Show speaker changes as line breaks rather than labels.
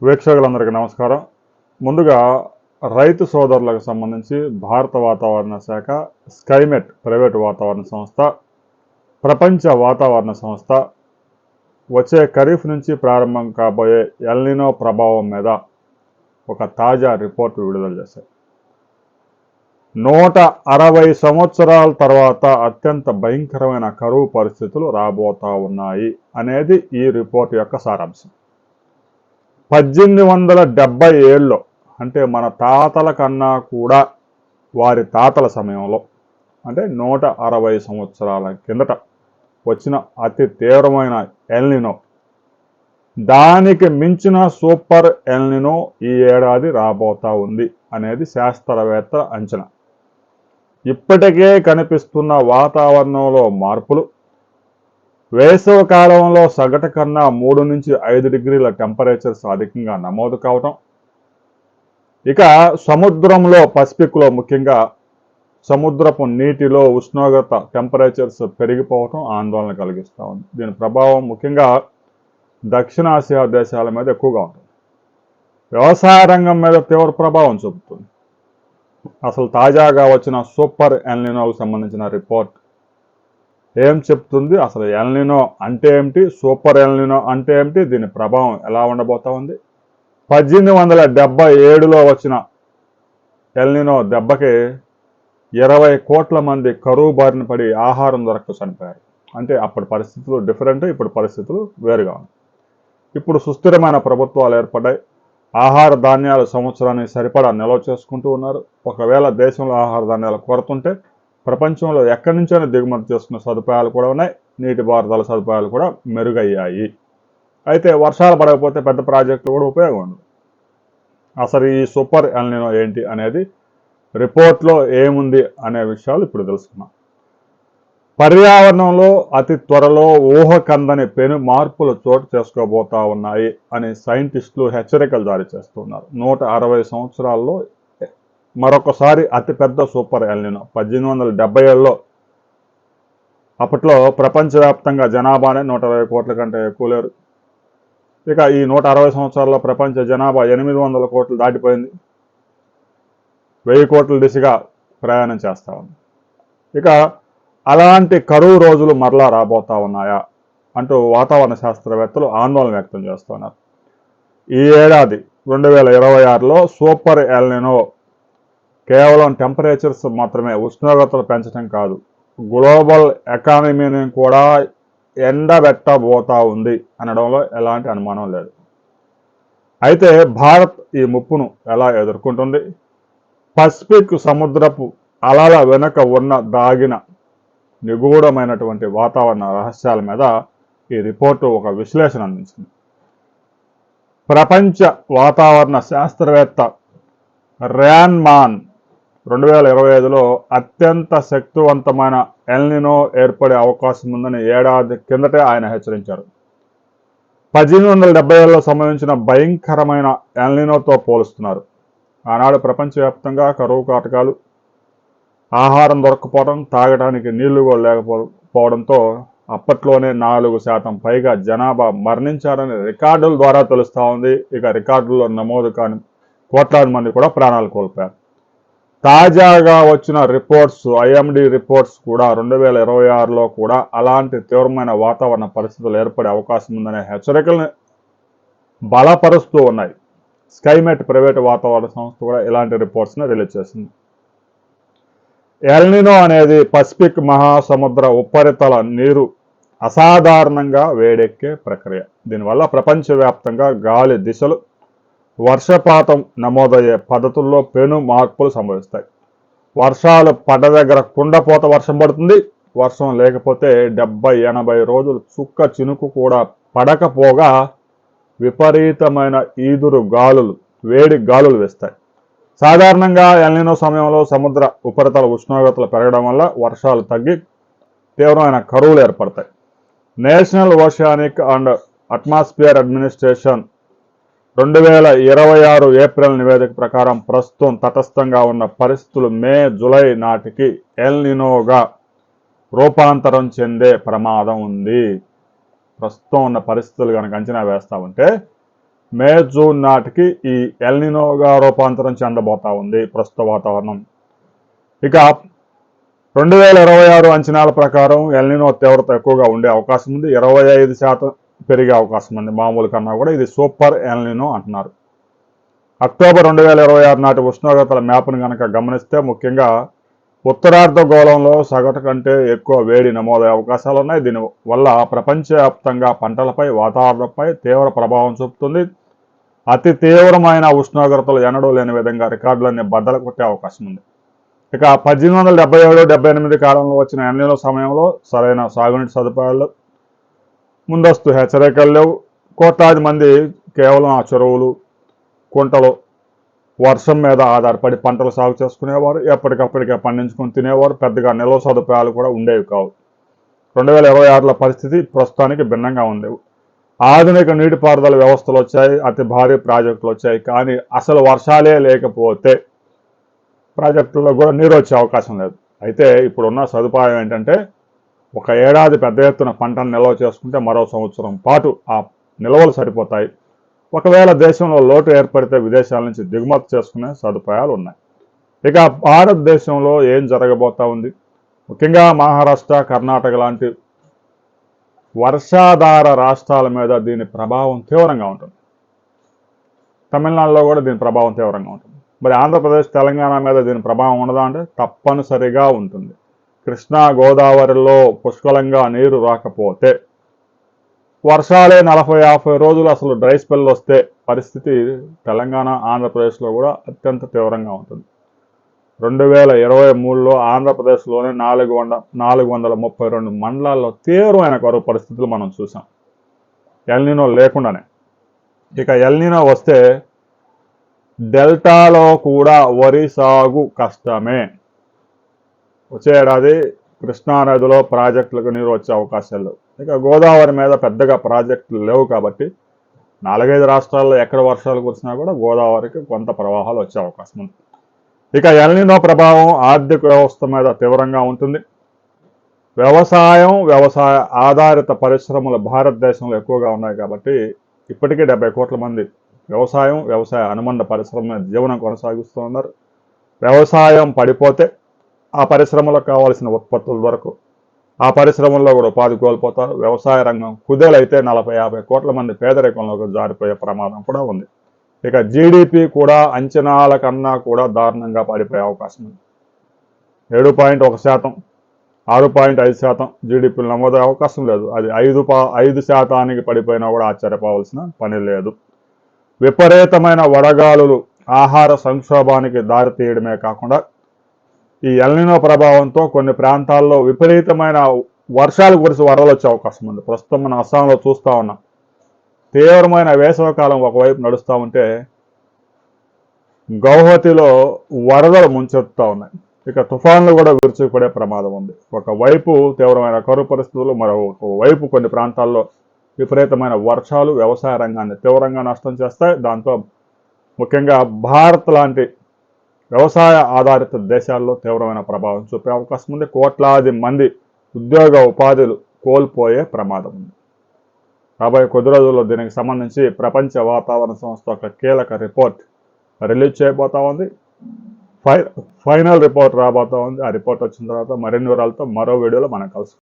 వీక్షకులందరికీ నమస్కారం. ముందుగా రైతు సోదరులకు సంబంధించి భారత వాతావరణ శాఖ, స్కైమెట్ ప్రైవేటు వాతావరణ సంస్థ, ప్రపంచ వాతావరణ సంస్థ వచ్చే ఖరీఫ్ నుంచి ప్రారంభం కాబోయే ఎల్నినో ప్రభావం మీద ఒక తాజా రిపోర్టు విడుదల చేశాయి. 160 సంవత్సరాల తర్వాత అత్యంత భయంకరమైన కరువు పరిస్థితులు రాబోతా ఉన్నాయి అనేది ఈ రిపోర్టు యొక్క సారాంశం. 1877లో అంటే మన తాతల కన్నా కూడా వారి తాతల సమయంలో అంటే 160 సంవత్సరాల కిందట వచ్చిన అతి తీవ్రమైన ఎల్నినో, దానికి మించిన సూపర్ ఎల్నినో ఈ ఏడాది రాబోతా ఉంది అనేది శాస్త్రవేత్తల అంచనా. ఇప్పటికే కనిపిస్తున్న వాతావరణంలో మార్పులు, వేసవి కాలంలో సగటు కన్నా 3 నుంచి 5 డిగ్రీల టెంపరేచర్స్ అధికంగా నమోదు కావటం, ఇక సముద్రంలో పసిఫిక్లో ముఖ్యంగా సముద్రపు నీటిలో ఉష్ణోగ్రత టెంపరేచర్స్ పెరిగిపోవటం ఆందోళన కలిగిస్తూ ఉంది. దీని ప్రభావం ముఖ్యంగా దక్షిణాసియా దేశాల మీద ఎక్కువగా ఉంటుంది. వ్యవసాయ రంగం మీద తీవ్ర ప్రభావం చూపుతుంది. అసలు తాజాగా వచ్చిన సూపర్ ఎల్నినోకు సంబంధించిన రిపోర్ట్ ఏం చెప్తుంది, అసలు ఎల్నినో అంటే ఏమిటి, సూపర్ ఎల్నినో అంటే ఏమిటి, దీని ప్రభావం ఎలా ఉండబోతా ఉంది? 1877లో వచ్చిన ఎల్నినో దెబ్బకి 20 కోట్ల మంది కరువు బారిన పడి ఆహారం దొరక్క చనిపోయారు. అంటే అప్పటి పరిస్థితులు డిఫరెంట్, ఇప్పుడు పరిస్థితులు వేరుగా ఉన్నాయి. ఇప్పుడు సుస్థిరమైన ప్రభుత్వాలు ఏర్పడ్డాయి. ఆహార ధాన్యాలు సంవత్సరానికి సరిపడా నిల్వ చేసుకుంటూ ఉన్నారు. ఒకవేళ దేశంలో ఆహార ధాన్యాల కొరత ఉంటే ప్రపంచంలో ఎక్కడి నుంచైనా దిగుమతి చేసుకునే సదుపాయాలు కూడా ఉన్నాయి. నీటిపారుదల సదుపాయాలు కూడా మెరుగయ్యాయి. అయితే వర్షాలు పడకపోతే పెద్ద ప్రాజెక్టులు కూడా ఉపయోగం ఉండదు. అసలు ఈ సూపర్ ఎల్నినో ఏంటి అనేది రిపోర్ట్లో ఏముంది అనే విషయాలు ఇప్పుడు తెలుసుకున్నాం. పర్యావరణంలో అతి త్వరలో ఊహకందని పెను మార్పులు చోటు చేసుకోబోతా ఉన్నాయి అని సైంటిస్టులు హెచ్చరికలు జారీ చేస్తున్నారు. 160 సంవత్సరాల్లో మరొకసారి అతిపెద్ద సూపర్ ఎల్నినో. 1877లో అప్పట్లో ప్రపంచవ్యాప్తంగా జనాభానే 120 కోట్ల కంటే ఎక్కువ లేరు. ఇక ఈ 160 సంవత్సరాల్లో ప్రపంచ జనాభా 800 కోట్లు దాటిపోయింది. 1000 కోట్ల దిశగా ప్రయాణం చేస్తూ ఉంది. ఇక అలాంటి కరువు రోజులు మరలా రాబోతా ఉన్నాయా అంటూ వాతావరణ శాస్త్రవేత్తలు ఆందోళన వ్యక్తం చేస్తున్నారు. ఈ ఏడాది 2026లో సూపర్ ఎల్నినో కేవలం టెంపరేచర్స్ మాత్రమే, ఉష్ణోగ్రతలు పెంచడం కాదు, గ్లోబల్ ఎకానమీని కూడా ఎండబెట్టబోతా ఉంది అనడంలో ఎలాంటి అనుమానం లేదు. అయితే భారత్ ఈ ముప్పును ఎలా ఎదుర్కొంటుంది? పసిఫిక్ సముద్రపు అలల వెనుక ఉన్న దాగిన నిగూఢమైనటువంటి వాతావరణ రహస్యాల మీద ఈ రిపోర్టు ఒక విశ్లేషణ అందించింది. ప్రపంచ వాతావరణ శాస్త్రవేత్త ర్యాన్మాన్ 2025లో అత్యంత శక్తివంతమైన ఎల్నినో ఏర్పడే అవకాశం ఉందని ఏడాది కిందటే ఆయన హెచ్చరించారు. 1877లో సంభవించిన భయంకరమైన ఎల్నినోతో పోలుస్తున్నారు. ఆనాడు ప్రపంచవ్యాప్తంగా కరువు కాటకాలు, ఆహారం దొరకపోవడం, తాగడానికి నీళ్లు కూడా లేకపోవడంతో అప్పట్లోనే 4% పైగా జనాభా మరణించారని రికార్డుల ద్వారా తెలుస్తూ ఉంది. ఇక రికార్డుల్లో నమోదు కాని కోట్లాది మంది కూడా ప్రాణాలు కోల్పోయారు. తాజాగా వచ్చిన రిపోర్ట్స్, ఐఎండీ రిపోర్ట్స్ కూడా 2026లో కూడా అలాంటి తీవ్రమైన వాతావరణ పరిస్థితులు ఏర్పడే అవకాశం ఉందనే హెచ్చరికలను బలపరుస్తూ ఉన్నాయి. స్కైమెట్ ప్రైవేటు వాతావరణ సంస్థ కూడా ఇలాంటి రిపోర్ట్స్ని రిలీజ్ చేసింది. ఎల్నినో అనేది పసిఫిక్ మహాసముద్ర ఉపరితల నీరు అసాధారణంగా వేడెక్కే ప్రక్రియ. దీనివల్ల ప్రపంచవ్యాప్తంగా గాలి దిశలు, వర్షపాతం నమోదయ్యే పద్ధతుల్లో పెను మార్పులు సంభవిస్తాయి. వర్షాలు పడ్డ దగ్గర కుండపోత వర్షం పడుతుంది. వర్షం లేకపోతే 70-80 రోజులు చుక్క చినుకు కూడా పడకపోగా విపరీతమైన ఈదురు గాలులు, వేడి గాలులు వేస్తాయి. సాధారణంగా ఎల్నినో సమయంలో సముద్ర ఉపరితల ఉష్ణోగ్రతలు పెరగడం వల్ల వర్షాలు తగ్గి తీవ్రమైన కరువులు ఏర్పడతాయి. National oceanic and atmosphere administration 2026 April నివేదిక ప్రకారం ప్రస్తుతం తటస్థంగా ఉన్న పరిస్థితులు మే-జూలై నాటికి ఎల్నినోగా రూపాంతరం చెందే ప్రమాదం ఉంది. ప్రస్తుతం ఉన్న పరిస్థితులు కనుక అంచనా వేస్తా ఉంటే మే జూన్ నాటికి ఈ ఎల్నినోగా రూపాంతరం చెందబోతా ఉంది ప్రస్తుత వాతావరణం. ఇక 2026 అంచనాల ప్రకారం ఎల్నినో తీవ్రత ఎక్కువగా ఉండే అవకాశం ఉంది. 25% పెరిగే అవకాశం ఉంది. మామూలు కన్నా కూడా ఇది సూపర్ ఎల్నినో అంటున్నారు. అక్టోబర్ 2026 నాటి ఉష్ణోగ్రతల మ్యాప్ను కనుక గమనిస్తే ముఖ్యంగా ఉత్తరార్ధగోళంలో సగటు కంటే ఎక్కువ వేడి నమోదయ్యే అవకాశాలు ఉన్నాయి. దీనివల్ల ప్రపంచవ్యాప్తంగా పంటలపై, వాతావరణంపై తీవ్ర ప్రభావం చూపుతుంది. అతి తీవ్రమైన ఉష్ణోగ్రతలు ఎన్నడూ లేని విధంగా రికార్డులన్నీ బద్దలు కొట్టే అవకాశం ఉంది. ఇక 1877-78 కాలంలో వచ్చిన ఎల్నినో సమయంలో సరైన సాగునీటి సదుపాయాలు, ముందస్తు హెచ్చరికలు లేవు. కోట్లాది మంది కేవలం ఆ చెరువులు, కుంటలు, వర్షం మీద ఆధారపడి పంటలు సాగు చేసుకునేవారు. ఎప్పటికప్పటికే పండించుకొని తినేవారు. పెద్దగా నిల్వ సదుపాయాలు కూడా ఉండేవి కావు. 2026లో పరిస్థితి ప్రస్తుతానికి భిన్నంగా ఉంది. ఆధునిక నీటిపారుదల వ్యవస్థలు వచ్చాయి, అతి భారీ ప్రాజెక్టులు వచ్చాయి. కానీ అసలు వర్షాలే లేకపోతే ప్రాజెక్టుల్లో కూడా నీరు వచ్చే అవకాశం లేదు. అయితే ఇప్పుడున్న సదుపాయం ఏంటంటే ఒక ఏడాది పెద్ద ఎత్తున పంటను నిల్వ చేసుకుంటే మరో సంవత్సరం పాటు ఆ నిల్వలు సరిపోతాయి. ఒకవేళ దేశంలో లోటు ఏర్పడితే విదేశాల నుంచి దిగుమతి చేసుకునే సదుపాయాలు ఉన్నాయి. ఇక భారతదేశంలో ఏం జరగబోతా ఉంది, ముఖ్యంగా మహారాష్ట్ర, కర్ణాటక లాంటి వర్షాధార రాష్ట్రాల మీద దీని ప్రభావం తీవ్రంగా ఉంటుంది. తమిళనాడులో కూడా దీని ప్రభావం తీవ్రంగా ఉంటుంది. మరి ఆంధ్రప్రదేశ్, తెలంగాణ మీద దీని ప్రభావం ఉండదా అంటే తప్పనిసరిగా ఉంటుంది. కృష్ణా, గోదావరిలో పుష్కలంగా నీరు రాకపోతే, వర్షాలే 40-50 రోజులు అసలు డ్రై స్పెల్ వస్తే పరిస్థితి తెలంగాణ, ఆంధ్రప్రదేశ్లో కూడా అత్యంత తీవ్రంగా ఉంటుంది. 2023లో ఆంధ్రప్రదేశ్లోనే 432 మండలాల్లో తీవ్రమైన కరువు పరిస్థితులు మనం చూసాం, ఎల్నినో లేకుండానే. ఇక ఎల్నినో వస్తే డెల్టాలో కూడా వరి సాగు కష్టమే. వచ్చే ఏడాది కృష్ణానదిలో ప్రాజెక్టులకు నీరు వచ్చే అవకాశాలు లేవు. ఇక గోదావరి మీద పెద్దగా ప్రాజెక్టులు లేవు కాబట్టి 4-5 రాష్ట్రాల్లో ఎక్కడ వర్షాలు కురిసినా కూడా గోదావరికి కొంత ప్రవాహాలు వచ్చే అవకాశం ఉంది. ఇక ఎల్నినో ప్రభావం ఆర్థిక వ్యవస్థ మీద తీవ్రంగా ఉంటుంది. వ్యవసాయ ఆధారిత పరిశ్రమలు భారతదేశంలో ఎక్కువగా ఉన్నాయి కాబట్టి ఇప్పటికీ 70 కోట్ల మంది వ్యవసాయ అనుబంధ పరిశ్రమ మీద జీవనం కొనసాగిస్తూ ఉన్నారు. వ్యవసాయం పడిపోతే ఆ పరిశ్రమలకు కావాల్సిన ఉత్పత్తుల వరకు ఆ పరిశ్రమల్లో కూడా ఉపాధి కోల్పోతారు. వ్యవసాయ రంగం కుదేలైతే 40-50 కోట్ల మంది పేదరికంలోకి జారిపోయే ప్రమాదం కూడా ఉంది. ఇక జీడిపి కూడా అంచనాల కన్నా కూడా దారుణంగా పడిపోయే అవకాశం ఉంది. 7.1%, 6.5% జీడిపిలు నమోదయ్యే అవకాశం లేదు. అది 5% పడిపోయినా కూడా ఆశ్చర్యపోవాల్సిన పని లేదు. విపరీతమైన వడగాలులు ఆహార సంక్షోభానికి దారితీయడమే కాకుండా ఈ ఎల్నినో ప్రభావంతో కొన్ని ప్రాంతాల్లో విపరీతమైన వర్షాలు కురిసి వరదలు వచ్చే అవకాశం ఉంది. ప్రస్తుతం మనం అస్సాంలో చూస్తూ ఉన్నాం. తీవ్రమైన వేసవికాలం ఒకవైపు నడుస్తూ ఉంటే గౌహతిలో వరదలు ముంచెత్తుతూ ఉన్నాయి. ఇక తుఫాన్లు కూడా విరుచుకుపడే ప్రమాదం ఉంది. ఒకవైపు తీవ్రమైన కరువు పరిస్థితులు, మరోవైపు కొన్ని ప్రాంతాల్లో విపరీతమైన వర్షాలు వ్యవసాయ రంగాన్ని తీవ్రంగా నష్టం చేస్తాయి. దాంతో ముఖ్యంగా భారత్ లాంటి వ్యవసాయ ఆధారిత దేశాల్లో తీవ్రమైన ప్రభావం చూపే అవకాశం ఉంది. కోట్లాది మంది ఉద్యోగ ఉపాధులు కోల్పోయే ప్రమాదం ఉంది. రాబోయే కొద్ది రోజుల్లో దీనికి సంబంధించి ప్రపంచ వాతావరణ సంస్థ ఒక కీలక రిపోర్ట్ రిలీజ్ చేయబోతా ఉంది. ఫైనల్ రిపోర్ట్ రాబోతా ఉంది. ఆ రిపోర్ట్ వచ్చిన తర్వాత మరిన్ని వివరాలతో మరో వీడియోలో మనం కలుసుకుందాం.